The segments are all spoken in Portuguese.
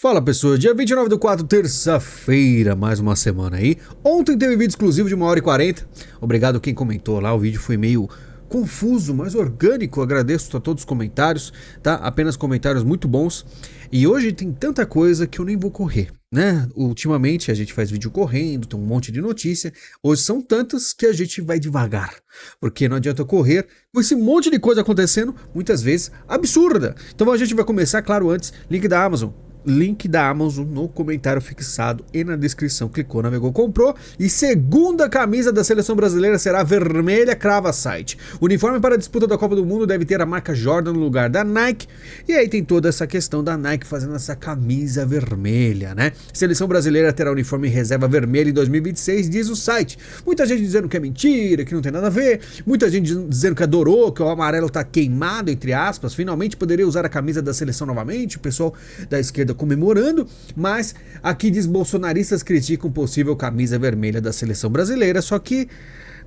Fala pessoas, dia 29/4, terça-feira, mais uma semana aí. Ontem teve vídeo exclusivo de 1h40. Obrigado quem comentou lá, o vídeo foi meio confuso, mas orgânico. Agradeço a todos os comentários, tá? Apenas comentários muito bons. E hoje tem tanta coisa que eu nem vou correr, né? Ultimamente a gente faz vídeo correndo, tem um monte de notícia. Hoje são tantas que a gente vai devagar, porque não adianta correr com esse monte de coisa acontecendo, muitas vezes absurda. Então a gente vai começar, claro, antes, link da Amazon. Link da Amazon no comentário fixado e na descrição. Clicou, navegou, comprou. E segunda camisa da seleção brasileira será vermelha, crava site. Uniforme para a disputa da Copa do Mundo deve ter a marca Jordan no lugar da Nike. E aí tem toda essa questão da Nike fazendo essa camisa vermelha, né? Seleção brasileira terá uniforme reserva vermelha em 2026, diz o site. Muita gente dizendo que é mentira, que não tem nada a ver. Muita gente dizendo que adorou, que o amarelo tá queimado, entre aspas. Finalmente poderia usar a camisa da seleção novamente. O pessoal da esquerda comemorando, mas aqui diz: bolsonaristas criticam possível camisa vermelha da seleção brasileira, só que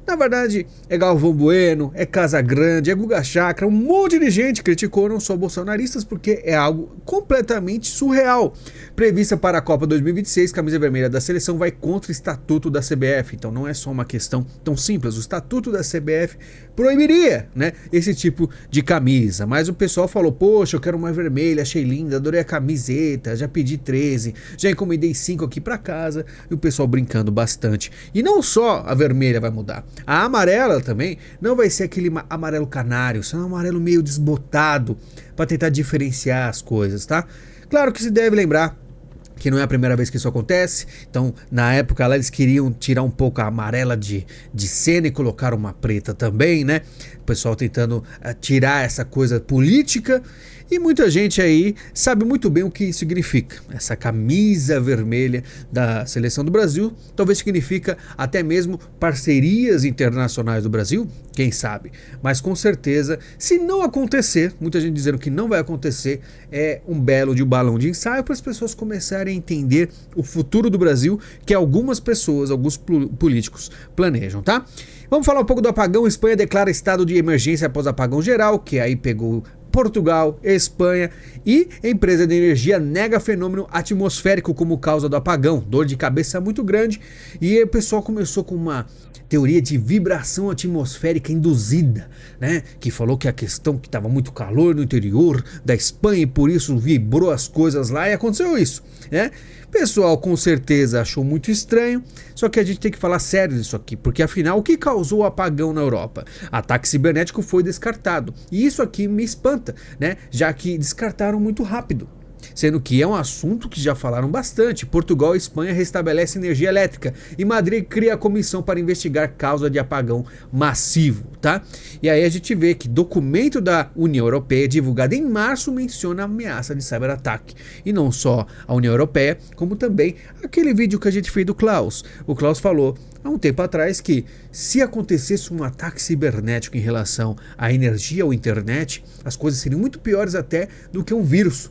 na verdade é Galvão Bueno, é Casagrande, é Guga Chakra, um monte de gente criticou, não só bolsonaristas, porque é algo completamente surreal. Prevista para a Copa 2026, camisa vermelha da seleção vai contra o estatuto da CBF, então não é só uma questão tão simples, o estatuto da CBF proibiria, né, esse tipo de camisa, mas o pessoal falou: poxa, eu quero uma vermelha, achei linda, adorei a camiseta, já pedi 13, já encomendei 5 aqui para casa, e o pessoal brincando bastante. E não só a vermelha vai mudar, a amarela também não vai ser aquele amarelo canário, será um amarelo meio desbotado para tentar diferenciar as coisas, tá? Claro que se deve lembrar que não é a primeira vez que isso acontece. Então, na época lá eles queriam tirar um pouco a amarela de cena e colocar uma preta também, né? O pessoal tentando tirar essa coisa política. E muita gente aí sabe muito bem o que isso significa. Essa camisa vermelha da seleção do Brasil talvez significa até mesmo parcerias internacionais do Brasil, quem sabe. Mas com certeza, se não acontecer, muita gente dizendo que não vai acontecer, é um belo de balão de ensaio para as pessoas começarem a entender o futuro do Brasil, que algumas pessoas, alguns políticos planejam, tá? Vamos falar um pouco do apagão. Espanha declara estado de emergência após apagão geral, que aí pegou Portugal, Espanha, e a empresa de energia nega fenômeno atmosférico como causa do apagão. Dor de cabeça muito grande, e aí o pessoal começou com uma teoria de vibração atmosférica induzida, né? Que falou que a questão que estava muito calor no interior da Espanha e por isso vibrou as coisas lá e aconteceu isso, né? Pessoal com certeza achou muito estranho, só que a gente tem que falar sério disso aqui, porque afinal o que causou o apagão na Europa? Ataque cibernético foi descartado, e isso aqui me espanta, né? Já que descartaram muito rápido. Sendo que é um assunto que já falaram bastante. Portugal e Espanha restabelecem energia elétrica e Madrid cria a comissão para investigar causa de apagão massivo, tá? E aí a gente vê que documento da União Europeia divulgado em março menciona a ameaça de cyberataque. E não só a União Europeia, como também aquele vídeo que a gente fez do Klaus. O Klaus falou há um tempo atrás que se acontecesse um ataque cibernético em relação à energia ou internet, as coisas seriam muito piores até do que um vírus.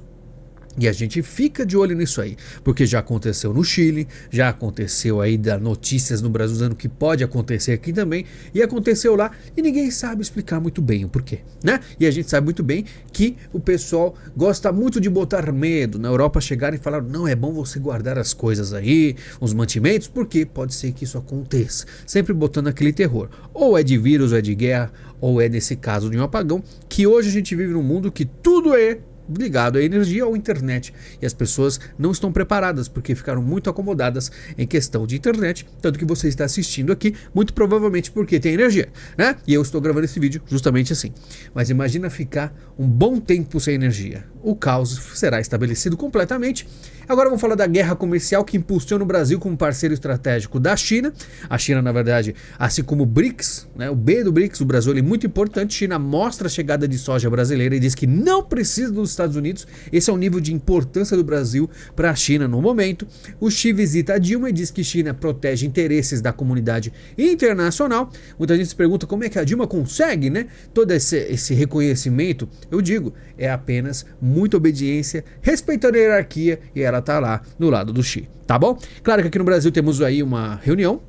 E a gente fica de olho nisso aí, porque já aconteceu no Chile, já aconteceu aí da notícias no Brasil dizendo que pode acontecer aqui também, e aconteceu lá e ninguém sabe explicar muito bem o porquê, né? E a gente sabe muito bem que o pessoal gosta muito de botar medo. Na Europa chegaram e falaram: não, é bom você guardar as coisas aí, os mantimentos, porque pode ser que isso aconteça, sempre botando aquele terror, ou é de vírus, ou é de guerra, ou é nesse caso de um apagão, que hoje a gente vive num mundo que tudo é ligado à energia ou internet, e as pessoas não estão preparadas porque ficaram muito acomodadas em questão de internet, tanto que você está assistindo aqui muito provavelmente porque tem energia, né? E eu estou gravando esse vídeo justamente assim. Mas imagina ficar um bom tempo sem energia. O caos será estabelecido completamente. Agora vamos falar da guerra comercial que impulsiona o Brasil como parceiro estratégico da China. A China, na verdade, assim como o BRICS, né, o B do BRICS, o Brasil é muito importante. A China mostra a chegada de soja brasileira e diz que não precisa dos Estados Unidos. Esse é o nível de importância do Brasil para a China no momento. O Xi visita a Dilma e diz que China protege interesses da comunidade internacional. Muita gente se pergunta como é que a Dilma consegue, né, todo esse reconhecimento. Eu digo, é apenas muita obediência, respeitando a hierarquia, e ela tá lá no lado do Xi, tá bom? Claro que aqui no Brasil temos aí uma reunião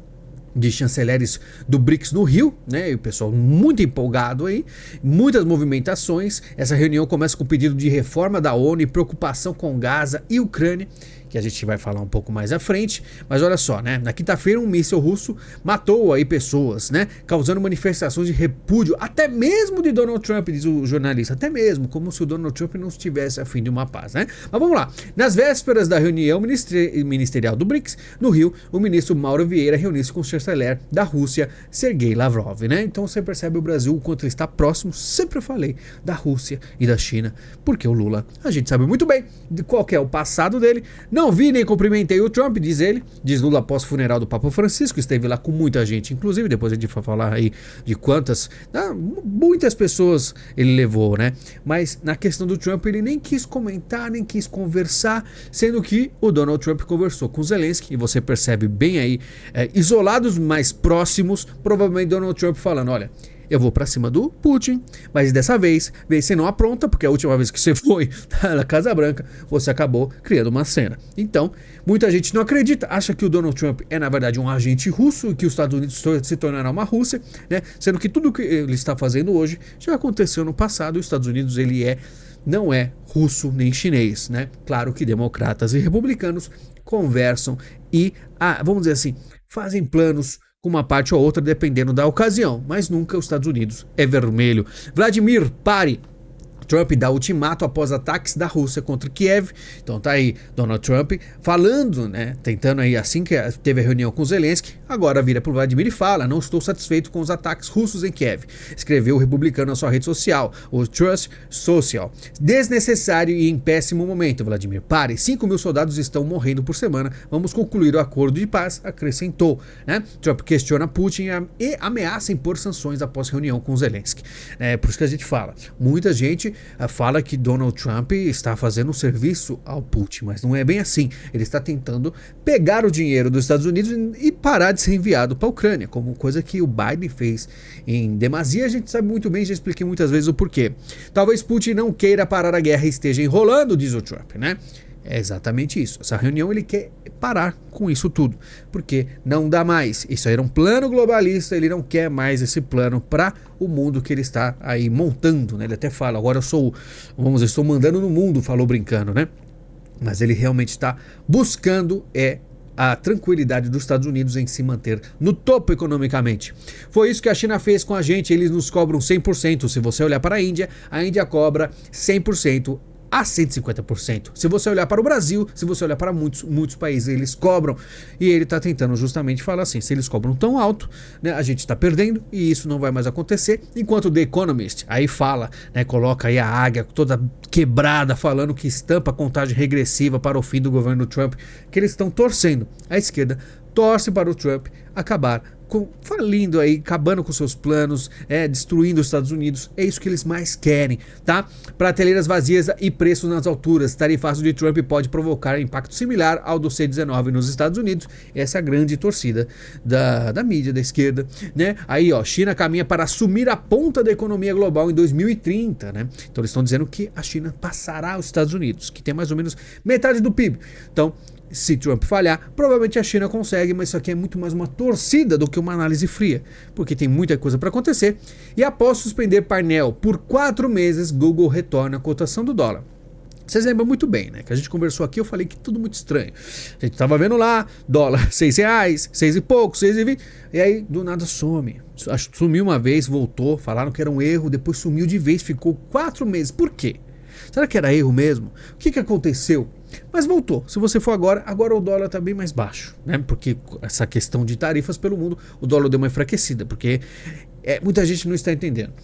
de chanceleres do BRICS no Rio, né? E o pessoal muito empolgado aí, muitas movimentações. Essa reunião começa com o pedido de reforma da ONU e preocupação com Gaza e Ucrânia, que a gente vai falar um pouco mais à frente. Mas olha só, né? Na quinta-feira um míssil russo matou aí pessoas, né? Causando manifestações de repúdio, até mesmo de Donald Trump, diz o jornalista, até mesmo, como se o Donald Trump não estivesse a fim de uma paz, né? Mas vamos lá. Nas vésperas da reunião ministerial do BRICS, no Rio, o ministro Mauro Vieira reuniu-se com o chanceler da Rússia, Sergei Lavrov, né? Então você percebe o Brasil o quanto ele está próximo, sempre eu falei, da Rússia e da China, porque o Lula, a gente sabe muito bem de qual que é o passado dele. Não vi nem cumprimentei o Trump, diz ele, diz Lula após o funeral do Papa Francisco, esteve lá com muita gente, inclusive, depois a gente vai falar aí de quantas, muitas pessoas ele levou, né? Mas na questão do Trump ele nem quis comentar, nem quis conversar, sendo que o Donald Trump conversou com Zelensky, e você percebe bem aí, isolados mais próximos, provavelmente Donald Trump falando, olha, eu vou pra cima do Putin, mas dessa vez você não apronta, porque a última vez que você foi na Casa Branca, você acabou criando uma cena. Então, muita gente não acredita, acha que o Donald Trump é na verdade um agente russo e que os Estados Unidos se tornará uma Rússia, né? Sendo que tudo que ele está fazendo hoje já aconteceu no passado. Os Estados Unidos não é russo nem chinês, né? Claro que democratas e republicanos conversam e, vamos dizer assim, fazem planos com uma parte ou outra dependendo da ocasião, mas nunca os Estados Unidos é vermelho. Vladimir, pare! Trump dá ultimato após ataques da Rússia contra Kiev. Então tá aí Donald Trump falando, né, tentando aí, assim que teve a reunião com Zelensky, agora vira pro Vladimir e fala, não estou satisfeito com os ataques russos em Kiev. Escreveu o republicano na sua rede social, o Trust Social. Desnecessário e em péssimo momento, Vladimir. Pare, 5.000 soldados estão morrendo por semana, vamos concluir o acordo de paz, acrescentou, né? Trump questiona Putin e ameaça impor sanções após reunião com Zelensky. É por isso que a gente fala, muita gente fala que Donald Trump está fazendo um serviço ao Putin, mas não é bem assim. Ele está tentando pegar o dinheiro dos Estados Unidos e parar de ser enviado para a Ucrânia, como coisa que o Biden fez em demasia. A gente sabe muito bem, já expliquei muitas vezes o porquê. Talvez Putin não queira parar a guerra e esteja enrolando, diz o Trump, né? É exatamente isso. Essa reunião ele quer parar com isso tudo, porque não dá mais. Isso aí era um plano globalista, ele não quer mais esse plano para o mundo que ele está aí montando, né? Ele até fala, agora eu estou mandando no mundo, falou brincando, né? Mas ele realmente está buscando a tranquilidade dos Estados Unidos em se manter no topo economicamente. Foi isso que a China fez com a gente, eles nos cobram 100%. Se você olhar para a Índia cobra 100%. A 150%. Se você olhar para o Brasil, se você olhar para muitos países, eles cobram. E ele está tentando justamente falar assim, se eles cobram tão alto, né, a gente está perdendo e isso não vai mais acontecer. Enquanto o The Economist aí fala, né, coloca aí a águia toda quebrada, falando que estampa a contagem regressiva para o fim do governo Trump, que eles estão torcendo. A esquerda torce para o Trump acabar falindo aí, acabando com seus planos, destruindo os Estados Unidos. É isso que eles mais querem, tá? Prateleiras vazias e preços nas alturas. Tarifaço de Trump pode provocar impacto similar ao do C-19 nos Estados Unidos. Essa é a grande torcida da mídia, da esquerda, né? Aí, ó, China caminha para assumir a ponta da economia global em 2030, né? Então eles estão dizendo que a China passará os Estados Unidos, que tem mais ou menos metade do PIB. Então, se Trump falhar, provavelmente a China consegue, mas isso aqui é muito mais uma torcida do que uma análise fria, porque tem muita coisa para acontecer. E após suspender painel por 4 meses, Google retorna a cotação do dólar. Vocês lembram muito bem, né? Que a gente conversou aqui, eu falei que tudo muito estranho. A gente tava vendo lá, dólar R$6, 6 e pouco, 6,20, e aí do nada some. Sumiu uma vez, voltou, falaram que era um erro, depois sumiu de vez, ficou 4 meses. Por quê? Será que era erro mesmo? O que aconteceu? Mas voltou. Se você for agora o dólar está bem mais baixo, né? Porque essa questão de tarifas pelo mundo, o dólar deu uma enfraquecida, porque muita gente não está entendendo.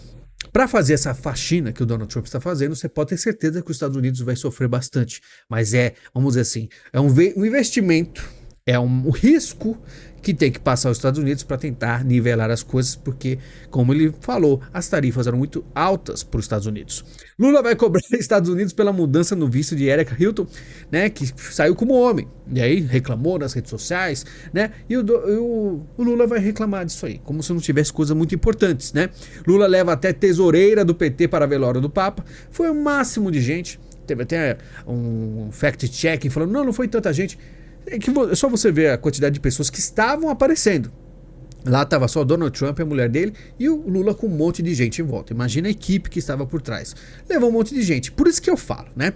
Para fazer essa faxina que o Donald Trump está fazendo, você pode ter certeza que os Estados Unidos vai sofrer bastante. Mas vamos dizer assim, é um investimento, é um risco que tem que passar os Estados Unidos para tentar nivelar as coisas, porque, como ele falou, as tarifas eram muito altas para os Estados Unidos. Lula vai cobrar os Estados Unidos pela mudança no visto de Erika Hilton, né, que saiu como homem, e aí reclamou nas redes sociais, né, e o Lula vai reclamar disso aí, como se não tivesse coisas muito importantes, né. Lula leva até tesoureira do PT para a velório do Papa, foi o máximo de gente, teve até um fact-checking falando, não foi tanta gente. É só você ver a quantidade de pessoas que estavam aparecendo. Lá estava só Donald Trump, a mulher dele, e o Lula com um monte de gente em volta. Imagina a equipe que estava por trás. Levou um monte de gente. Por isso que eu falo, né?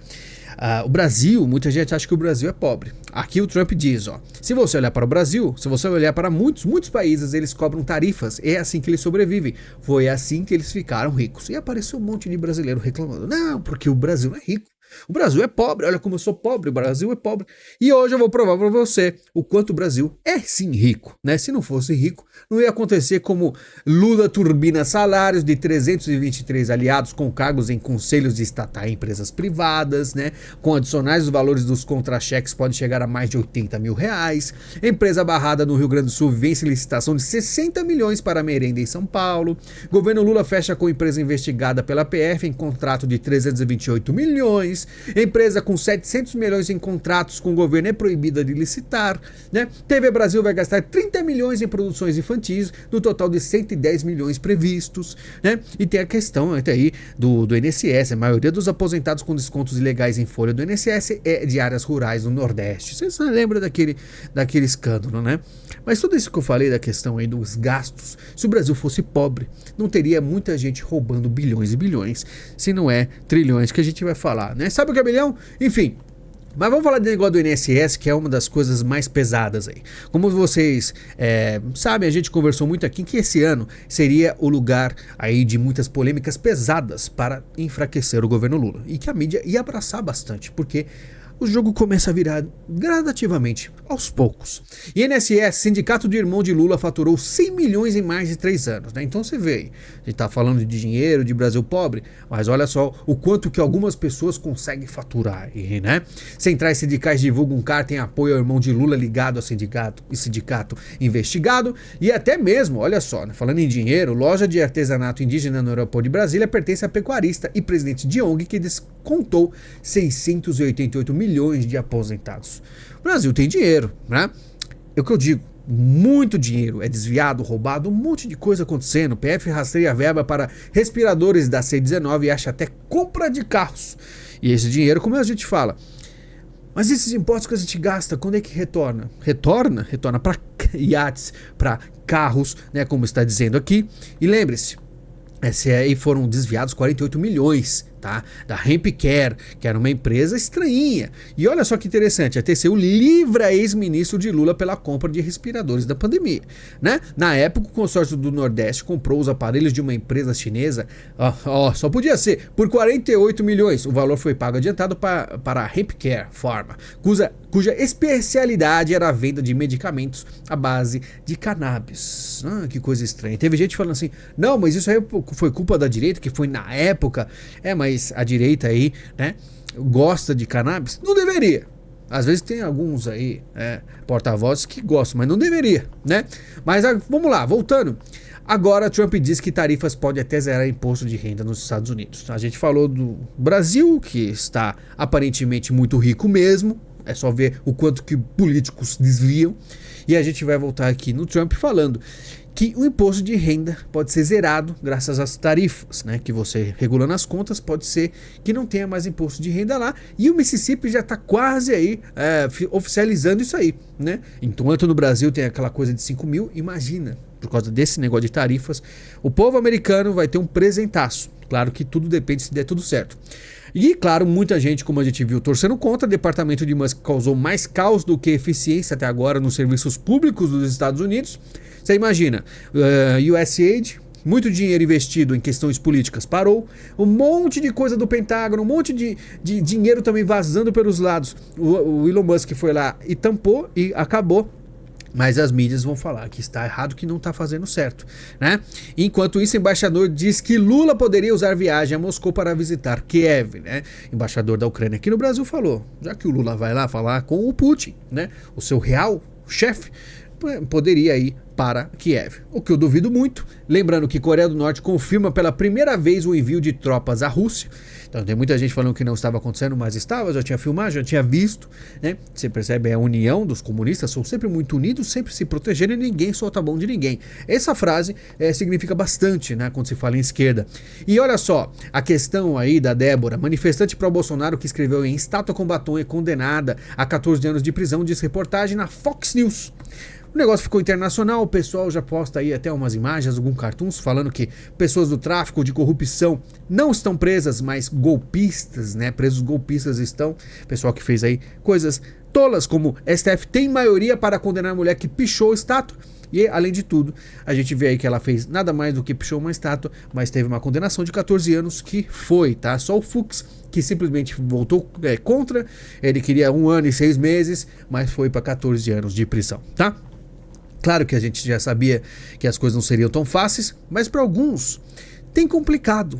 O Brasil, muita gente acha que o Brasil é pobre. Aqui o Trump diz, ó, se você olhar para o Brasil, se você olhar para muitos países, eles cobram tarifas. É assim que eles sobrevivem. Foi assim que eles ficaram ricos. E apareceu um monte de brasileiro reclamando. Não, porque o Brasil não é rico. O Brasil é pobre, olha como eu sou pobre, o Brasil é pobre. E hoje eu vou provar para você o quanto o Brasil é sim rico, né? Se não fosse rico, não ia acontecer como Lula turbina salários de 323 aliados com cargos em conselhos de estatais e empresas privadas, né? Com adicionais, os valores dos contra-cheques podem chegar a mais de 80 mil reais. Empresa barrada no Rio Grande do Sul vence licitação de 60 milhões para merenda em São Paulo. Governo Lula fecha com empresa investigada pela PF em contrato de 328 milhões. Empresa com 700 milhões em contratos com o governo é proibida de licitar, né? TV Brasil vai gastar 30 milhões em produções infantis, no total de 110 milhões previstos, né? E tem a questão até aí do INSS, a maioria dos aposentados com descontos ilegais em folha do INSS é de áreas rurais do Nordeste. Vocês lembram daquele escândalo, né? Mas tudo isso que eu falei da questão aí dos gastos, se o Brasil fosse pobre, não teria muita gente roubando bilhões e bilhões, se não é trilhões que a gente vai falar, né? Sabe o que é bilhão? Enfim. Mas vamos falar do negócio do INSS, que é uma das coisas mais pesadas aí. Como vocês sabem, a gente conversou muito aqui que esse ano seria o lugar aí de muitas polêmicas pesadas para enfraquecer o governo Lula. E que a mídia ia abraçar bastante, porque o jogo começa a virar gradativamente, aos poucos. INSS, Sindicato de Irmão de Lula, faturou 100 milhões em mais de 3 anos, né? Então você vê aí, a gente tá falando de dinheiro, de Brasil pobre, mas olha só o quanto que algumas pessoas conseguem faturar aí, né? Centrais sindicais divulgam carta em apoio ao irmão de Lula ligado ao sindicato investigado, e até mesmo, olha só, né? Falando em dinheiro, loja de artesanato indígena no aeroporto de Brasília pertence a pecuarista e presidente de ONG que descontou 688 milhões de aposentados. O Brasil tem dinheiro, né? É o que eu digo, muito dinheiro é desviado, roubado, um monte de coisa acontecendo. O PF rastreia verba para respiradores da C-19 e acha até compra de carros. E esse dinheiro, como a gente fala, mas esses impostos que a gente gasta, quando é que retorna? Retorna para iates, para carros, né, como está dizendo aqui. E lembre-se, aí foram desviados 48 milhões, tá? Da Hempcare, que era uma empresa estranhinha. E olha só que interessante, a TCU livra ex-ministro de Lula pela compra de respiradores da pandemia, né? Na época, o consórcio do Nordeste comprou os aparelhos de uma empresa chinesa, só podia ser, por 48 milhões. O valor foi pago adiantado para a Hempcare Pharma, cuja especialidade era a venda de medicamentos à base de cannabis. Que coisa estranha. Teve gente falando assim, não, mas isso aí foi culpa da direita, que foi na época. Mas a direita aí, né, gosta de cannabis? Não deveria. Às vezes tem alguns aí, porta-vozes que gostam, mas não deveria, né? Mas vamos lá, voltando. Agora Trump diz que tarifas podem até zerar imposto de renda nos Estados Unidos. A gente falou do Brasil, que está aparentemente muito rico mesmo. É só ver o quanto que políticos desviam. E a gente vai voltar aqui no Trump falando que o imposto de renda pode ser zerado graças às tarifas, né? Que você regulando as contas, pode ser que não tenha mais imposto de renda lá. E o Mississippi já está quase aí oficializando isso aí, né? Enquanto no Brasil tem aquela coisa de 5 mil, imagina, por causa desse negócio de tarifas, o povo americano vai ter um presentaço. Claro que tudo depende se der tudo certo. E, claro, muita gente, como a gente viu, torcendo contra. O departamento de Musk causou mais caos do que eficiência até agora nos serviços públicos dos Estados Unidos. Você imagina, USAID, muito dinheiro investido em questões políticas, parou. Um monte de coisa do Pentágono, um monte de dinheiro também vazando pelos lados. O Elon Musk foi lá e tampou e acabou. Mas as mídias vão falar que está errado, que não está fazendo certo, né? Enquanto isso, o embaixador diz que Lula poderia usar viagem a Moscou para visitar Kiev, né? Embaixador da Ucrânia aqui no Brasil falou, já que o Lula vai lá falar com o Putin, né? O seu real chefe, poderia ir para Kiev, o que eu duvido muito. Lembrando que Coreia do Norte confirma pela primeira vez o envio de tropas à Rússia. Então tem muita gente falando que não estava acontecendo, mas estava, já tinha filmado, já tinha visto, né? Você percebe, a união dos comunistas, são sempre muito unidos, sempre se protegendo e ninguém solta a mão de ninguém. Essa frase significa bastante, né, quando se fala em esquerda. E olha só, a questão aí da Débora, manifestante pró-Bolsonaro que escreveu em estátua com batom e condenada a 14 anos de prisão, diz reportagem na Fox News. O negócio ficou internacional, o pessoal já posta aí até umas imagens, alguns cartoons falando que pessoas do tráfico, de corrupção não estão presas, mas golpistas, né? Presos golpistas estão. Pessoal que fez aí coisas tolas, como STF tem maioria para condenar a mulher que pichou estátua. E, além de tudo, a gente vê aí que ela fez nada mais do que pichou uma estátua, mas teve uma condenação de 14 anos que foi, tá? Só o Fux, que simplesmente votou contra, ele queria 1 ano e 6 meses, mas foi para 14 anos de prisão, tá? Claro que a gente já sabia que as coisas não seriam tão fáceis, mas para alguns tem complicado,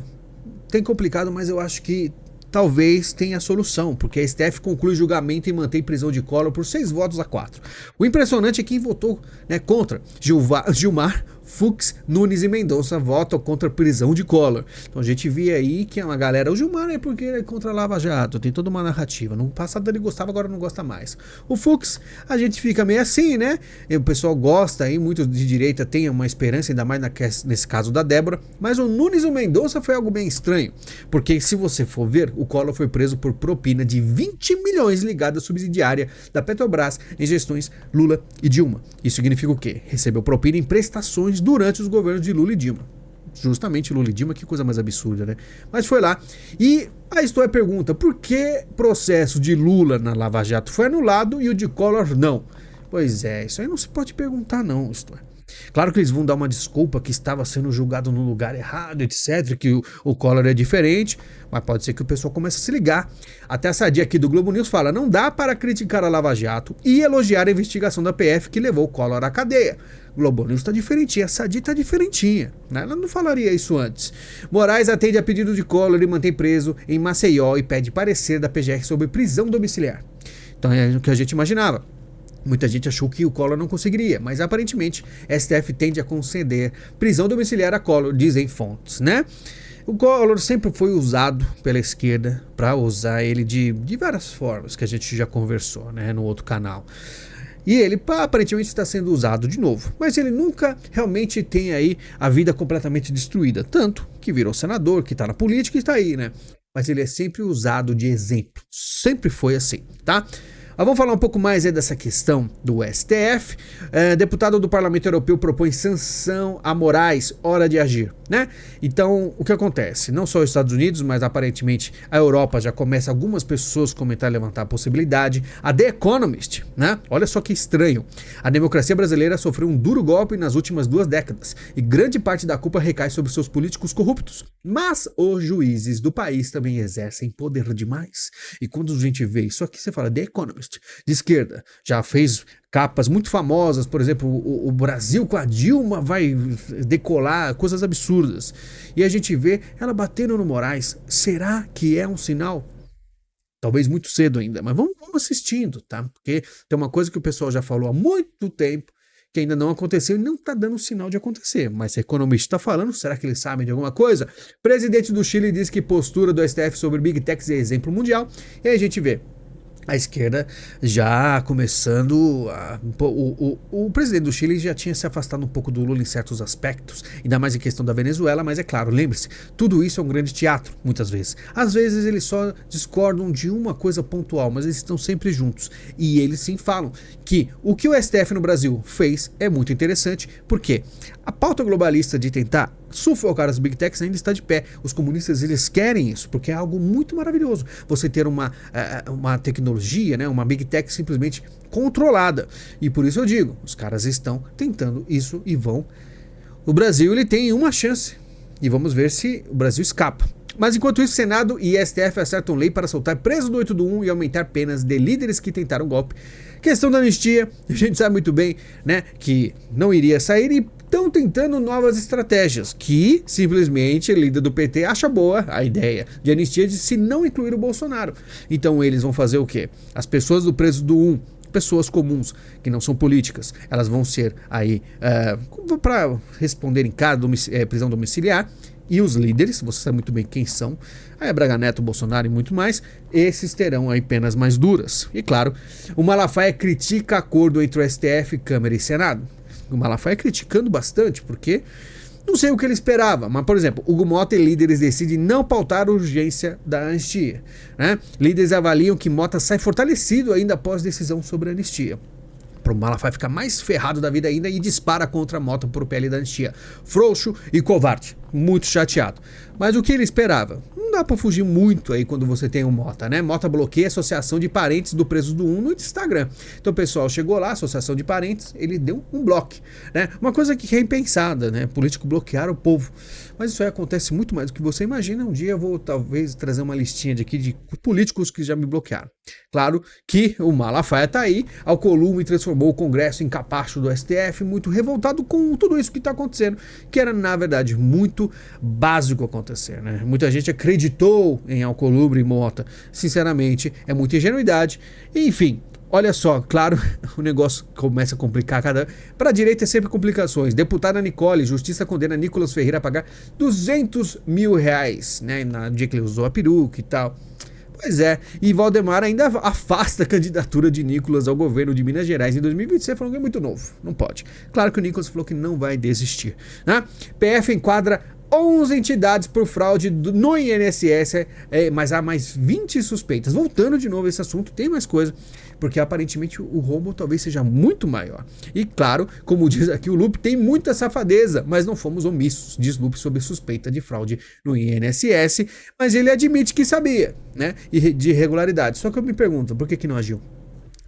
mas eu acho que talvez tenha solução, porque a STF conclui julgamento e mantém prisão de Collor por 6 votos a 4. O impressionante é que quem votou, né, contra Gilmar, Fux, Nunes e Mendonça votam contra a prisão de Collor. Então a gente via aí que é uma galera, o Gilmar é porque ele é contra a Lava Jato, tem toda uma narrativa. No passado ele gostava, agora não gosta mais. O Fux, a gente fica meio assim, né? E o pessoal gosta aí, muitos de direita têm uma esperança, ainda mais nesse caso da Débora. Mas o Nunes e o Mendonça foi algo bem estranho, porque se você for ver, o Collor foi preso por propina de 20 milhões ligada à subsidiária da Petrobras em gestões Lula e Dilma. Isso significa o quê? Recebeu propina em prestações durante os governos de Lula e Dilma. Justamente Lula e Dilma, que coisa mais absurda, né? Mas foi lá. E a história pergunta, por que processo de Lula na Lava Jato foi anulado e o de Collor não? Pois é, isso aí não se pode perguntar não, isto é. Claro que eles vão dar uma desculpa que estava sendo julgado no lugar errado, etc, que o Collor é diferente, mas pode ser que o pessoal comece a se ligar. Até a Sadia aqui do Globo News fala, não dá para criticar a Lava Jato e elogiar a investigação da PF que levou o Collor à cadeia. Globo News está diferentinha, a Sadia está diferentinha, né? Ela não falaria isso antes. Moraes atende a pedido de Collor e mantém preso em Maceió e pede parecer da PGR sobre prisão domiciliar. Então é o que a gente imaginava. Muita gente achou que o Collor não conseguiria, mas aparentemente STF tende a conceder prisão domiciliar a Collor, dizem fontes, né? O Collor sempre foi usado pela esquerda para usar ele de várias formas, que a gente já conversou, né, no outro canal. E ele aparentemente está sendo usado de novo, mas ele nunca realmente tem aí a vida completamente destruída, tanto que virou senador, que está na política e está aí, né? Mas ele é sempre usado de exemplo, sempre foi assim, tá? Mas vamos falar um pouco mais aí dessa questão do STF. Deputado do Parlamento Europeu propõe sanção a Moraes, hora de agir, né? Então, o que acontece? Não só os Estados Unidos, mas aparentemente a Europa já começa algumas pessoas a comentar e levantar a possibilidade. A The Economist, né? Olha só que estranho. A democracia brasileira sofreu um duro golpe nas últimas 2 décadas e grande parte da culpa recai sobre seus políticos corruptos. Mas os juízes do país também exercem poder demais. E quando a gente vê isso aqui, você fala The Economist, de esquerda, já fez capas muito famosas, por exemplo, o Brasil com a Dilma vai decolar, coisas absurdas. E a gente vê ela batendo no Moraes. Será que é um sinal? Talvez muito cedo ainda, mas vamos assistindo, tá? Porque tem uma coisa que o pessoal já falou há muito tempo, que ainda não aconteceu e não está dando sinal de acontecer. Mas se o economista está falando, será que eles sabem de alguma coisa? Presidente do Chile diz que postura do STF sobre Big Techs é exemplo mundial. E aí a gente vê a esquerda já começando o presidente do Chile já tinha se afastado um pouco do Lula em certos aspectos, ainda mais em questão da Venezuela, mas é claro, lembre-se, tudo isso é um grande teatro, muitas vezes. Às vezes eles só discordam de uma coisa pontual, mas eles estão sempre juntos. E eles sim falam que o que o STF no Brasil fez é muito interessante, porque a pauta globalista de tentar sufocar as Big Techs ainda está de pé. Os comunistas, eles querem isso, porque é algo muito maravilhoso. Você ter uma tecnologia, né, uma Big Tech simplesmente controlada. E por isso eu digo, os caras estão tentando isso e vão. O Brasil, ele tem uma chance. E vamos ver se o Brasil escapa. Mas enquanto isso, Senado e STF acertam lei para soltar preso do 8 do 1 e aumentar penas de líderes que tentaram golpe. Questão da anistia, a gente sabe muito bem, né, que não iria sair e estão tentando novas estratégias, que simplesmente o líder do PT acha boa a ideia de anistia de se não incluir o Bolsonaro. Então eles vão fazer o quê? As pessoas do preso do 1, pessoas comuns, que não são políticas, elas vão ser aí para responder em casa, prisão domiciliar. E os líderes, você sabe muito bem quem são, aí é Braga Neto, Bolsonaro e muito mais, esses terão aí penas mais duras. E claro, o Malafaia critica acordo entre o STF, Câmara e Senado. O Malafaia criticando bastante, porque não sei o que ele esperava, mas por exemplo, Hugo Mota e líderes decidem não pautar a urgência da anistia, né? Líderes avaliam que Mota sai fortalecido ainda após decisão sobre a anistia. pro Malafaia ficar mais ferrado da vida ainda e dispara contra a Mota por pele da anistia. Frouxo e covarde. Muito chateado. Mas o que ele esperava? Não dá pra fugir muito aí quando você tem o Mota, né? Mota bloqueia a associação de parentes do preso do 1 no Instagram. Então o pessoal chegou lá, associação de parentes, ele deu um bloco, né? Uma coisa que é impensada, né? Político bloquear o povo. Mas isso aí acontece muito mais do que você imagina. Um dia eu vou talvez trazer uma listinha de políticos que já me bloquearam. Claro que o Malafaia tá aí, Alcolumbre transformou o Congresso em capacho do STF, muito revoltado com tudo isso que tá acontecendo, que era na verdade muito básico acontecer, né? Muita gente acreditou em Alcolumbre e Mota. Sinceramente, é muita ingenuidade. Enfim, olha só, claro, o negócio começa a complicar. Para a direita é sempre complicações. Deputada Nicole, justiça condena Nicolas Ferreira a pagar R$200 mil, né? No dia que ele usou a peruca e tal. Pois é, e Valdemar ainda afasta a candidatura de Nicolas ao governo de Minas Gerais em 2026, falando que é muito novo, não pode. Claro que o Nicolas falou que não vai desistir, né? PF enquadra 11 entidades por fraude no INSS, mas há mais 20 suspeitas. Voltando de novo a esse assunto, tem mais coisa, porque aparentemente o rombo talvez seja muito maior. E claro, como diz aqui o Lupe, tem muita safadeza, mas não fomos omissos, diz Lupe sobre suspeita de fraude no INSS, mas ele admite que sabia, né, e de irregularidade. Só que eu me pergunto, por que não agiu?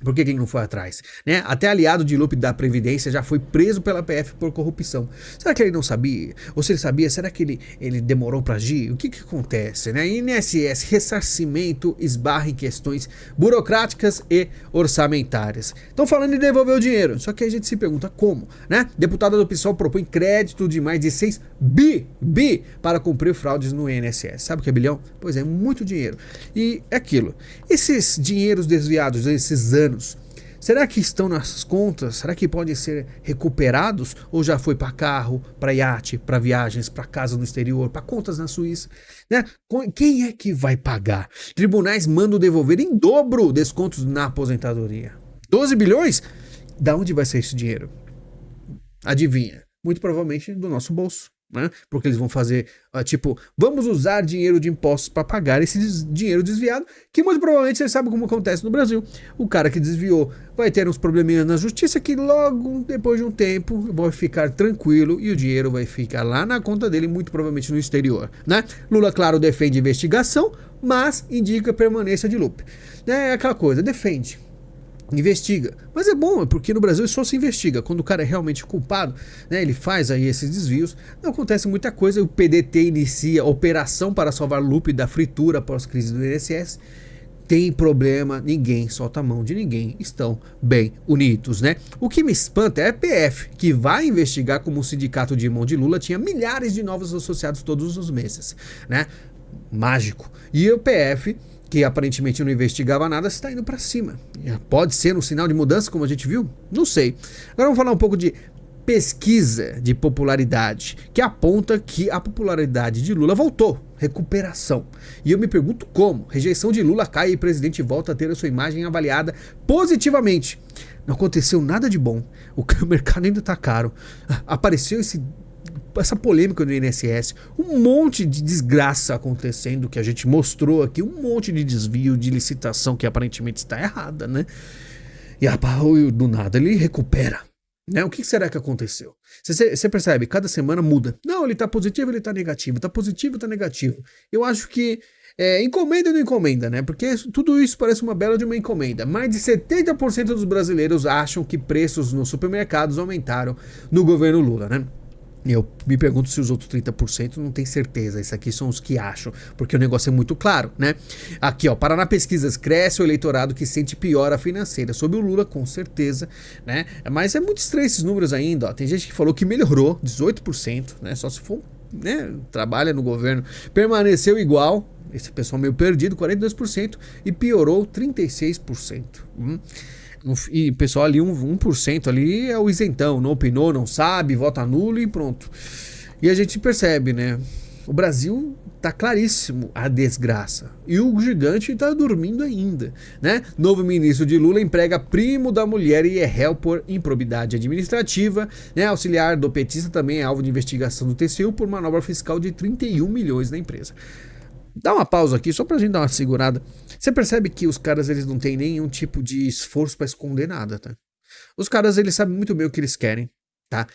Por que ele não foi atrás? Né? Até aliado de Lupe da Previdência já foi preso pela PF por corrupção. Será que ele não sabia? Ou se ele sabia, será que ele demorou para agir? O que acontece? Né? INSS, ressarcimento esbarra em questões burocráticas e orçamentárias. Estão falando em devolver o dinheiro, só que a gente se pergunta como, né? Deputada do PSOL propõe crédito de mais de 6 bi para cumprir fraudes no INSS. Sabe o que é bilhão? Pois é, muito dinheiro. E é aquilo. Esses dinheiros desviados, esses anos, será que estão nas contas? Será que podem ser recuperados? Ou já foi para carro, para iate, para viagens, para casa no exterior, para contas na Suíça? Né? Quem é que vai pagar? Tribunais mandam devolver em dobro descontos na aposentadoria. 12 bilhões? Da onde vai ser esse dinheiro? Adivinha? Muito provavelmente do nosso bolso. Né? Porque eles vão fazer, vamos usar dinheiro de impostos para pagar esse dinheiro desviado, que muito provavelmente você sabe como acontece no Brasil. O cara que desviou vai ter uns probleminhas na justiça que logo depois de um tempo vai ficar tranquilo e o dinheiro vai ficar lá na conta dele, muito provavelmente no exterior, né? Lula, claro, defende investigação, mas indica permanência de Lupe. É aquela coisa, defende, investiga, mas é bom, porque no Brasil só se investiga quando o cara é realmente culpado, né? Ele faz aí esses desvios, não acontece muita coisa. O PDT inicia operação para salvar Lupe da fritura após crise do INSS. Tem problema, ninguém solta a mão de ninguém, estão bem unidos, né? O que me espanta é a PF, que vai investigar como o sindicato de irmão de Lula tinha milhares de novos associados todos os meses, né? Mágico. E o PF, que aparentemente não investigava nada, está indo para cima. Pode ser um sinal de mudança, como a gente viu? Não sei. Agora vamos falar um pouco de pesquisa de popularidade, que aponta que a popularidade de Lula voltou. Recuperação. E eu me pergunto como. Rejeição de Lula cai e o presidente volta a ter a sua imagem avaliada positivamente. Não aconteceu nada de bom. O mercado ainda está caro. Apareceu essa polêmica do INSS, um monte de desgraça acontecendo que a gente mostrou aqui, um monte de desvio de licitação que aparentemente está errada, né? E do nada ele recupera, né? O que será que aconteceu? Você percebe, cada semana muda. Não, ele tá positivo, ele tá negativo, tá positivo, tá negativo. Eu acho que encomenda ou não encomenda, né? Porque tudo isso parece uma bela de uma encomenda. Mais de 70% dos brasileiros acham que preços nos supermercados aumentaram no governo Lula, né? Eu me pergunto se os outros 30% não tem certeza. Esses aqui são os que acham, porque o negócio é muito claro, né? Aqui, ó, Paraná Pesquisas, cresce o eleitorado que sente piora financeira. Sobre o Lula, com certeza, né? Mas é muito estranho esses números ainda, ó. Tem gente que falou que melhorou 18%, né? Só se for, né, trabalha no governo. Permaneceu igual, esse pessoal meio perdido, 42%, e piorou 36%. E o pessoal ali, 1% ali é o isentão, não opinou, não sabe, vota nulo e pronto. E a gente percebe, né? O Brasil tá claríssimo a desgraça. E o gigante tá dormindo ainda, né? Novo ministro de Lula emprega primo da mulher e é réu por improbidade administrativa, né? Auxiliar do petista também é alvo de investigação do TCU por manobra fiscal de 31 milhões na empresa. Dá uma pausa aqui, só pra gente dar uma segurada. Você percebe que os caras, eles não têm nenhum tipo de esforço pra esconder nada, tá? Os caras, eles sabem muito bem o que eles querem, tá?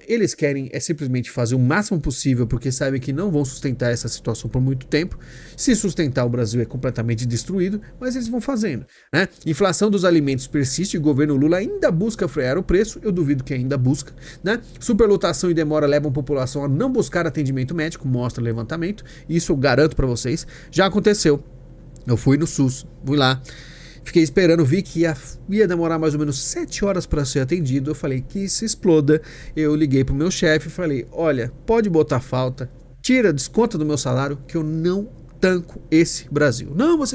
Eles querem simplesmente fazer o máximo possível porque sabem que não vão sustentar essa situação por muito tempo. Se sustentar, o Brasil é completamente destruído, mas eles vão fazendo, né? Inflação dos alimentos persiste, o governo Lula ainda busca frear o preço, eu duvido que ainda busca, né? Superlotação e demora levam a população a não buscar atendimento médico, mostra o levantamento, isso eu garanto pra vocês, já aconteceu. Eu fui no SUS, fui lá, fiquei esperando, vi que ia demorar mais ou menos 7 horas para ser atendido. Eu falei que se exploda. Eu liguei pro meu chefe e falei: olha, pode botar falta, tira, desconta do meu salário, que eu não tanco esse Brasil. Não, você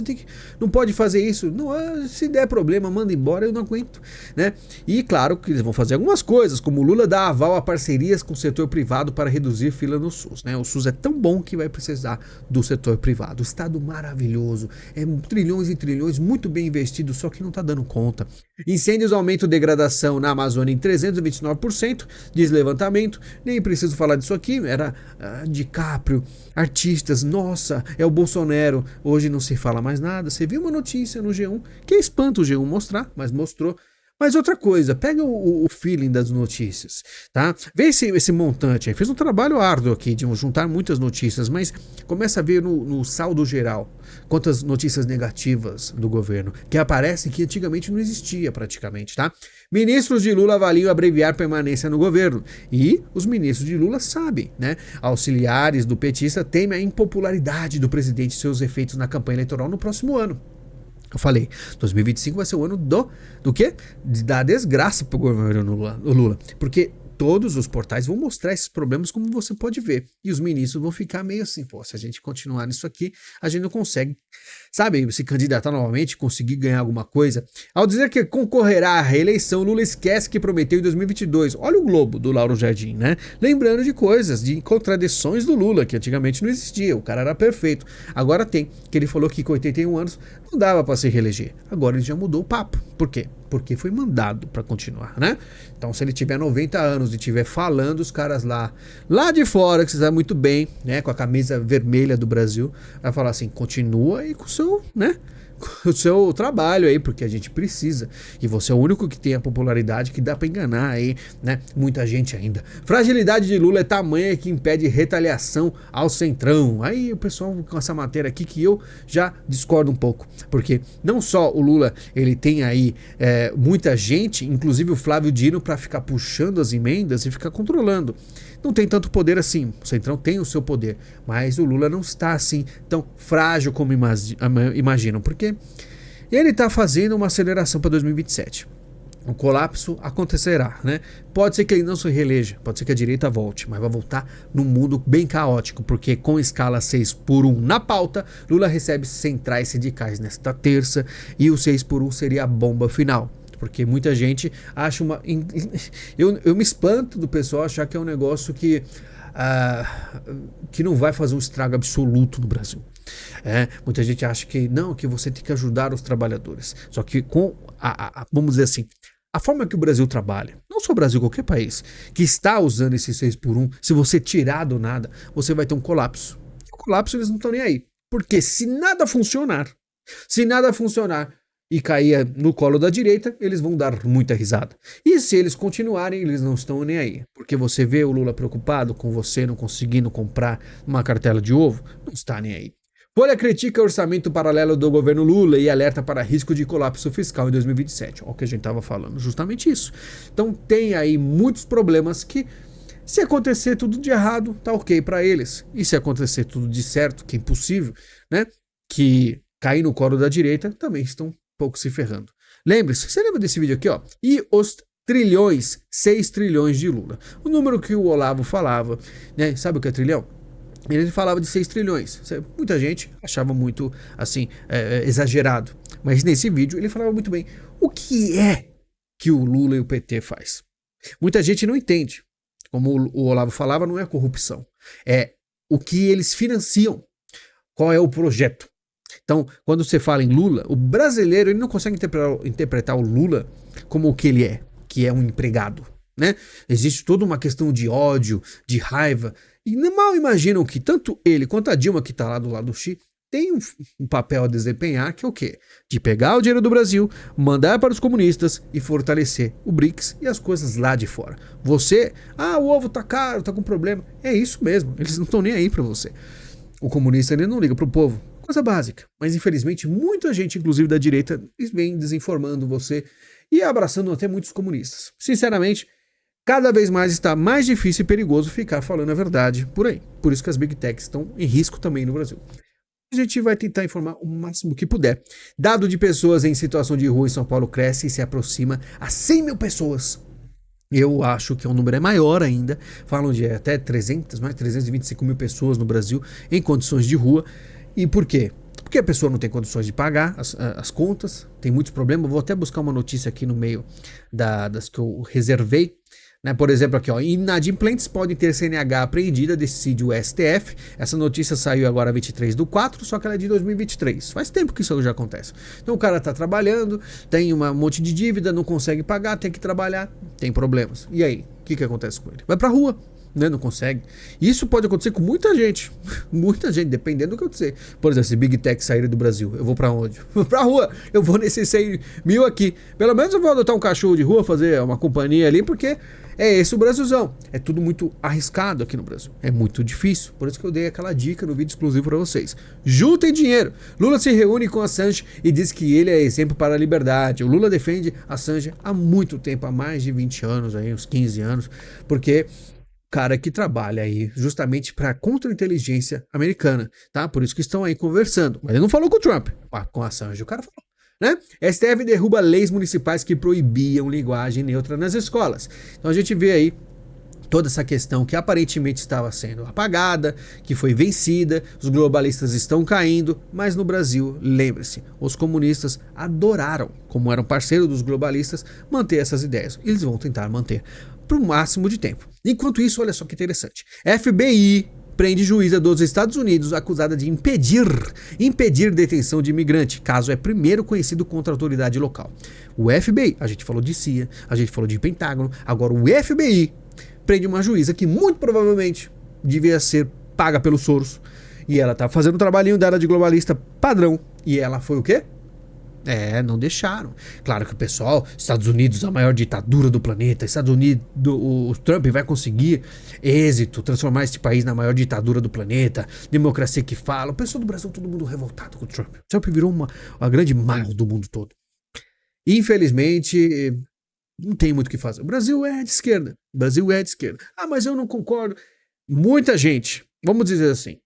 não pode fazer isso. Não, se der problema, manda embora, eu não aguento, né? E claro que eles vão fazer algumas coisas, como o Lula dá aval a parcerias com o setor privado para reduzir fila no SUS, né? O SUS é tão bom que vai precisar do setor privado. O Estado maravilhoso, trilhões e trilhões, muito bem investido, só que não tá dando conta. Incêndios aumentam degradação na Amazônia em 329%, diz levantamento. Nem preciso falar disso aqui, era DiCaprio, artistas, nossa, é o Bolsonaro. Hoje não se fala mais nada. Você viu uma notícia no G1, que espanta o G1 mostrar, mas mostrou. Mas outra coisa, pega o feeling das notícias, tá? Vê esse montante aí. Fez um trabalho árduo aqui de juntar muitas notícias, mas começa a ver no saldo geral quantas notícias negativas do governo, que aparecem que antigamente não existia praticamente, tá? Ministros de Lula avaliam abreviar permanência no governo. E os ministros de Lula sabem, né? Auxiliares do petista temem a impopularidade do presidente e seus efeitos na campanha eleitoral no próximo ano. Eu falei, 2025 vai ser o ano do quê? Da desgraça pro governo Lula. Porque todos os portais vão mostrar esses problemas, como você pode ver. E os ministros vão ficar meio assim, pô, se a gente continuar nisso aqui, a gente não consegue, sabe, se candidatar novamente, conseguir ganhar alguma coisa. Ao dizer que concorrerá à reeleição, Lula esquece que prometeu em 2022. Olha o Globo do Lauro Jardim, né? Lembrando de coisas, de contradições do Lula, que antigamente não existia. O cara era perfeito. Agora tem, que ele falou que com 81 anos não dava para se reeleger. Agora ele já mudou o papo. Por quê? Porque foi mandado para continuar, né? Então, se ele tiver 90 anos e estiver falando, os caras lá de fora, que você sabe muito bem, né, com a camisa vermelha do Brasil, vai falar assim: continua aí com o seu, né? O seu trabalho aí, porque a gente precisa. E você é o único que tem a popularidade que dá pra enganar aí, né? Muita gente ainda. Fragilidade de Lula é tamanha que impede retaliação ao Centrão. Aí o pessoal com essa matéria aqui que eu já discordo um pouco. Porque não só o Lula, ele tem aí muita gente, inclusive o Flávio Dino, pra ficar puxando as emendas e ficar controlando. Não tem tanto poder assim, o Centrão tem o seu poder, mas o Lula não está assim tão frágil como imaginam, porque ele está fazendo uma aceleração para 2027. O colapso acontecerá, né? Pode ser que ele não se reeleja, pode ser que a direita volte, mas vai voltar num mundo bem caótico, porque com escala 6x1 na pauta, Lula recebe centrais sindicais nesta terça e o 6x1 seria a bomba final. Porque muita gente acha eu me espanto do pessoal achar que é um negócio que não vai fazer um estrago absoluto no Brasil. Muita gente acha que não, que você tem que ajudar os trabalhadores. Só que com vamos dizer assim, a forma que o Brasil trabalha, não só o Brasil, qualquer país, que está usando esse 6x1, se você tirar do nada, você vai ter um colapso. O colapso eles não estão nem aí. Porque se nada funcionar e cair no colo da direita, eles vão dar muita risada. E se eles continuarem, eles não estão nem aí. Porque você vê o Lula preocupado com você não conseguindo comprar uma cartela de ovo, não está nem aí. Folha critica o orçamento paralelo do governo Lula e alerta para risco de colapso fiscal em 2027. Olha o que a gente estava falando, justamente isso. Então tem aí muitos problemas que, se acontecer tudo de errado, tá ok para eles. E se acontecer tudo de certo, que é impossível, né? Que cair no colo da direita, também estão pouco se ferrando. Lembre-se, você lembra desse vídeo aqui, ó? E os trilhões, 6 trilhões de Lula. O número que o Olavo falava, né? Sabe o que é trilhão? Ele falava de 6 trilhões. Muita gente achava muito, assim, exagerado. Mas nesse vídeo ele falava muito bem. O que é que o Lula e o PT faz? Muita gente não entende. Como o Olavo falava, não é corrupção. É o que eles financiam. Qual é o projeto? Então, quando você fala em Lula, o brasileiro ele não consegue interpretar o Lula como o que ele é, que é um empregado, né? Existe toda uma questão de ódio, de raiva, e mal imaginam que tanto ele quanto a Dilma, que está lá do lado do Xi, tem um papel a desempenhar, que é o quê? De pegar o dinheiro do Brasil, mandar para os comunistas e fortalecer o BRICS e as coisas lá de fora. Você, o ovo tá caro, tá com problema. É isso mesmo, eles não estão nem aí para você. O comunista ele não liga pro povo. Coisa básica. Mas infelizmente muita gente, inclusive da direita, vem desinformando você e abraçando até muitos comunistas. Sinceramente, cada vez mais está mais difícil e perigoso ficar falando a verdade por aí. Por isso que as Big Techs estão em risco também no Brasil. A gente vai tentar informar o máximo que puder. Dado de pessoas em situação de rua em São Paulo cresce e se aproxima a 100 mil pessoas. Eu acho que o número é maior ainda. Falam de até 325 mil pessoas no Brasil em condições de rua. E por quê? Porque a pessoa não tem condições de pagar as contas, tem muitos problemas. Vou até buscar uma notícia aqui no meio das que eu reservei. Né? Por exemplo, aqui, ó, inadimplentes podem ter CNH apreendida, decide o STF. Essa notícia saiu agora 23/4, só que ela é de 2023. Faz tempo que isso já acontece. Então o cara tá trabalhando, tem um monte de dívida, não consegue pagar, tem que trabalhar, tem problemas. E aí, o que acontece com ele? Vai pra rua. Né, não consegue. Isso pode acontecer com muita gente. Muita gente, dependendo do que eu dizer. Por exemplo, se Big Tech sair do Brasil, eu vou pra onde? Vou pra rua. Eu vou nesses 100 mil aqui. Pelo menos eu vou adotar um cachorro de rua, fazer uma companhia ali, porque é esse o Brasilzão. É tudo muito arriscado aqui no Brasil. É muito difícil. Por isso que eu dei aquela dica no vídeo exclusivo pra vocês. Juntem dinheiro. Lula se reúne com Assange e diz que ele é exemplo para a liberdade. O Lula defende Assange há muito tempo, há mais de 20 anos, aí, uns 15 anos, porque cara que trabalha aí justamente para contra-inteligência americana, tá? Por isso que estão aí conversando. Mas ele não falou com o Trump, com a Assange, o cara falou, né? STF derruba leis municipais que proibiam linguagem neutra nas escolas. Então a gente vê aí toda essa questão que aparentemente estava sendo apagada, que foi vencida, os globalistas estão caindo, mas no Brasil, lembre-se, os comunistas adoraram, como eram parceiros dos globalistas, manter essas ideias. Eles vão tentar manter para o máximo de tempo. Enquanto isso, olha só que interessante. FBI prende juíza dos Estados Unidos acusada de impedir detenção de imigrante, caso é primeiro conhecido contra a autoridade local. O FBI, a gente falou de CIA, a gente falou de Pentágono, agora o FBI prende uma juíza que muito provavelmente devia ser paga pelos Soros, e ela tá fazendo o trabalhinho dela de globalista padrão, e ela foi o quê? Não deixaram. Claro que o pessoal, Estados Unidos, a maior ditadura do planeta, Estados Unidos, o Trump vai conseguir êxito, transformar este país na maior ditadura do planeta, democracia que fala. O pessoal do Brasil, todo mundo revoltado com o Trump. O Trump virou uma grande mal do mundo todo. Infelizmente, não tem muito o que fazer. O Brasil é de esquerda. O Brasil é de esquerda. Mas eu não concordo. Muita gente, vamos dizer assim,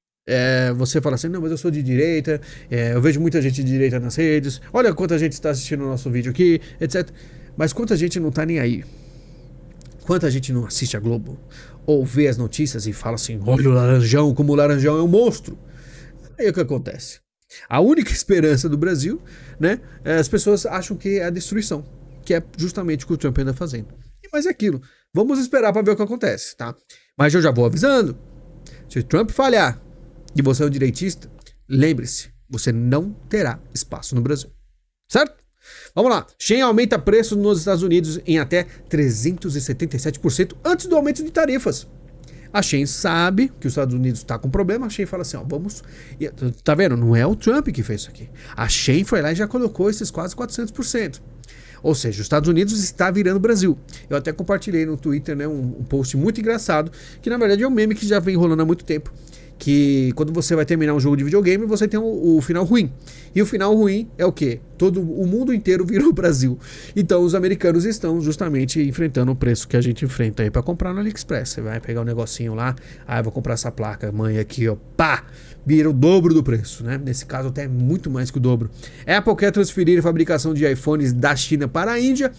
você fala assim, não, mas eu sou de direita, eu vejo muita gente de direita nas redes, olha quanta gente está assistindo o nosso vídeo aqui, etc. Mas quanta gente não tá nem aí? Quanta gente não assiste a Globo? Ou vê as notícias e fala assim, olha o Laranjão, como o Laranjão é um monstro. Aí o que acontece? A única esperança do Brasil, né, as pessoas acham que é a destruição, que é justamente o que o Trump anda fazendo. Mas é aquilo, vamos esperar para ver o que acontece, tá? Mas eu já vou avisando, se o Trump falhar, e você é um direitista, lembre-se, você não terá espaço no Brasil. Certo? Vamos lá. Shein aumenta preço nos Estados Unidos em até 377% antes do aumento de tarifas. A Shein sabe que os Estados Unidos está com problema. A Shein fala assim, vamos... Tá vendo? Não é o Trump que fez isso aqui. A Shein foi lá e já colocou esses quase 400%. Ou seja, os Estados Unidos está virando Brasil. Eu até compartilhei no Twitter, né, um post muito engraçado, que na verdade é um meme que já vem rolando há muito tempo. Que quando você vai terminar um jogo de videogame, você tem o final ruim. E o final ruim é o quê? O mundo inteiro virou Brasil. Então os americanos estão justamente enfrentando o preço que a gente enfrenta aí para comprar no AliExpress. Você vai pegar um negocinho lá, eu vou comprar essa placa, mãe, aqui, ó, pá! Vira o dobro do preço, né? Nesse caso até muito mais que o dobro. Apple quer transferir a fabricação de iPhones da China para a Índia.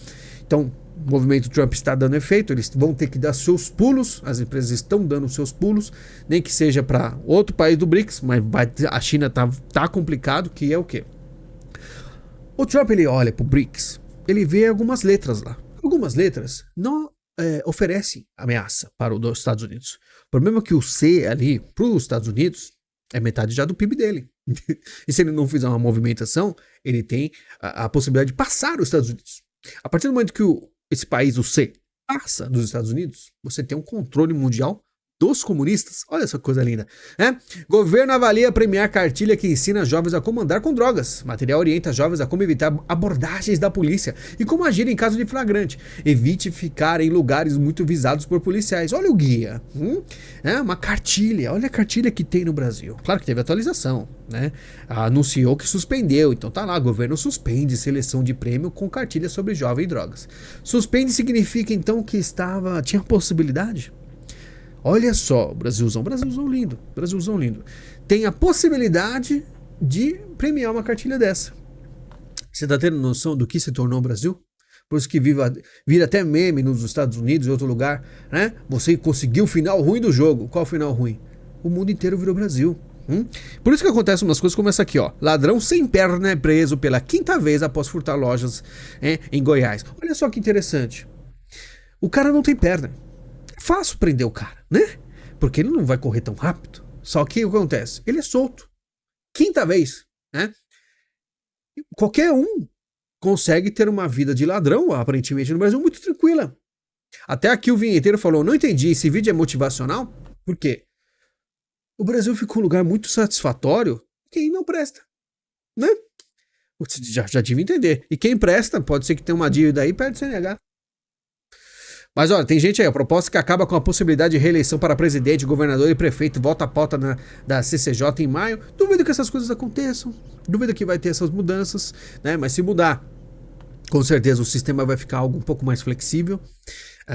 Então, o movimento Trump está dando efeito, eles vão ter que dar seus pulos, as empresas estão dando seus pulos, nem que seja para outro país do BRICS, mas a China tá complicado, que é o quê? O Trump, ele olha pro BRICS, ele vê algumas letras lá. Algumas letras não oferecem ameaça para os Estados Unidos. O problema é que o C ali, para os Estados Unidos, é metade já do PIB dele. E se ele não fizer uma movimentação, ele tem a possibilidade de passar os Estados Unidos. A partir do momento que esse país, o C, passa dos Estados Unidos, você tem um controle mundial dos comunistas. Olha essa coisa linda. Governo avalia premiar cartilha que ensina jovens a como andar com drogas. Material orienta jovens a como evitar abordagens da polícia e como agir em caso de flagrante. Evite ficar em lugares muito visados por policiais. Olha o guia. Uma cartilha. Olha a cartilha que tem no Brasil. Claro que teve atualização, né? Anunciou que suspendeu. Então tá lá, governo suspende seleção de prêmio com cartilha sobre jovem e drogas. Suspende significa então que tinha possibilidade? Olha só, Brasilzão lindo, Brasilzão lindo. Tem a possibilidade de premiar uma cartilha dessa. Você tá tendo noção do que se tornou o Brasil? Por isso que vira até meme nos Estados Unidos e outro lugar, né? Você conseguiu o final ruim do jogo. Qual o final ruim? O mundo inteiro virou Brasil. Por isso que acontecem umas coisas como essa aqui, ó. Ladrão sem perna é preso pela 5ª vez após furtar lojas em Goiás. Olha só que interessante. O cara não tem perna. É fácil prender o cara, né? Porque ele não vai correr tão rápido. Só que o que acontece? Ele é solto. 5ª vez, né? Qualquer um consegue ter uma vida de ladrão, aparentemente, no Brasil, muito tranquila. Até aqui o vinheteiro falou, não entendi, esse vídeo é motivacional? Por quê? O Brasil ficou um lugar muito satisfatório. Quem não presta, né? Você já devia entender. E quem presta, pode ser que tenha uma dívida aí, perde CNH. Mas olha, tem gente aí, a proposta que acaba com a possibilidade de reeleição para presidente, governador e prefeito, volta à pauta da CCJ em maio. Duvido que essas coisas aconteçam, duvido que vai ter essas mudanças, né? Mas se mudar, com certeza o sistema vai ficar algo um pouco mais flexível.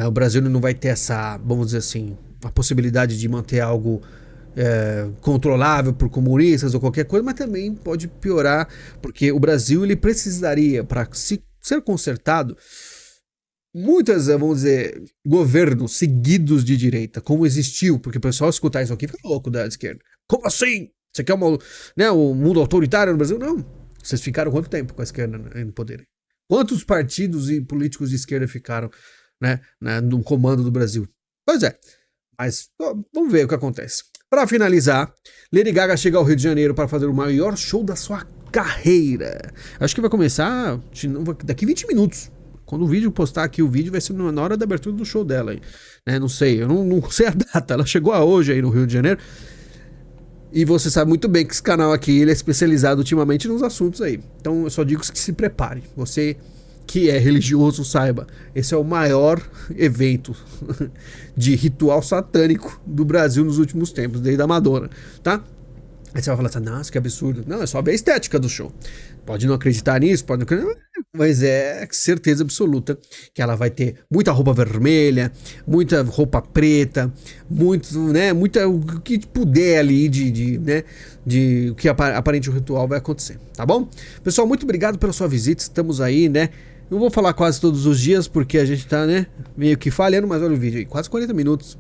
O Brasil não vai ter essa, vamos dizer assim, a possibilidade de manter algo controlável por comunistas ou qualquer coisa, mas também pode piorar, porque o Brasil ele precisaria, para ser consertado, muitas, vamos dizer, governos seguidos de direita, como existiu, porque o pessoal escutar isso aqui fica louco da esquerda. Como assim? Você quer um mundo autoritário no Brasil? Não. Vocês ficaram quanto tempo com a esquerda no poder? Quantos partidos e políticos de esquerda ficaram, no comando do Brasil? Pois é. Mas vamos ver o que acontece. Para finalizar, Lady Gaga chega ao Rio de Janeiro para fazer o maior show da sua carreira. Acho que vai começar daqui 20 minutos. Quando o vídeo postar aqui, o vídeo vai ser na hora da abertura do show dela. Não sei, eu não sei a data. Ela chegou hoje aí no Rio de Janeiro. E você sabe muito bem que esse canal aqui ele é especializado ultimamente nos assuntos aí. Então eu só digo que se prepare. Você que é religioso, saiba. Esse é o maior evento de ritual satânico do Brasil nos últimos tempos, desde a Madonna, tá? Aí você vai falar assim, nossa, que absurdo. Não, é só ver a estética do show. Pode não acreditar nisso, pode não acreditar, mas é certeza absoluta que ela vai ter muita roupa vermelha, muita roupa preta, muita o que puder ali de o que aparente o ritual vai acontecer, tá bom? Pessoal, muito obrigado pela sua visita, estamos aí, Não vou falar quase todos os dias, porque a gente tá, meio que falhando, mas olha o vídeo aí, quase 40 minutos,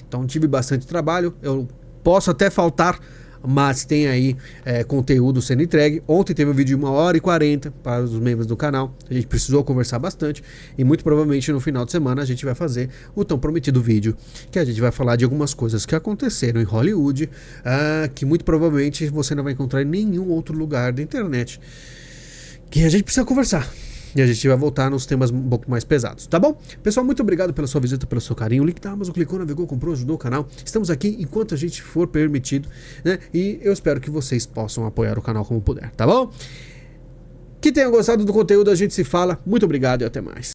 Então tive bastante trabalho, eu posso até faltar, mas tem aí conteúdo sendo entregue. Ontem teve um vídeo de 1h40 para os membros do canal. A gente precisou conversar bastante e muito provavelmente no final de semana a gente vai fazer o tão prometido vídeo que a gente vai falar de algumas coisas que aconteceram em Hollywood, que muito provavelmente você não vai encontrar em nenhum outro lugar da internet, que a gente precisa conversar. E a gente vai voltar nos temas um pouco mais pesados, tá bom? Pessoal, muito obrigado pela sua visita, pelo seu carinho. O link da Amazon, clicou, navegou, comprou, ajudou o canal. Estamos aqui enquanto a gente for permitido, E eu espero que vocês possam apoiar o canal como puder, tá bom? Que tenham gostado do conteúdo, a gente se fala. Muito obrigado e até mais.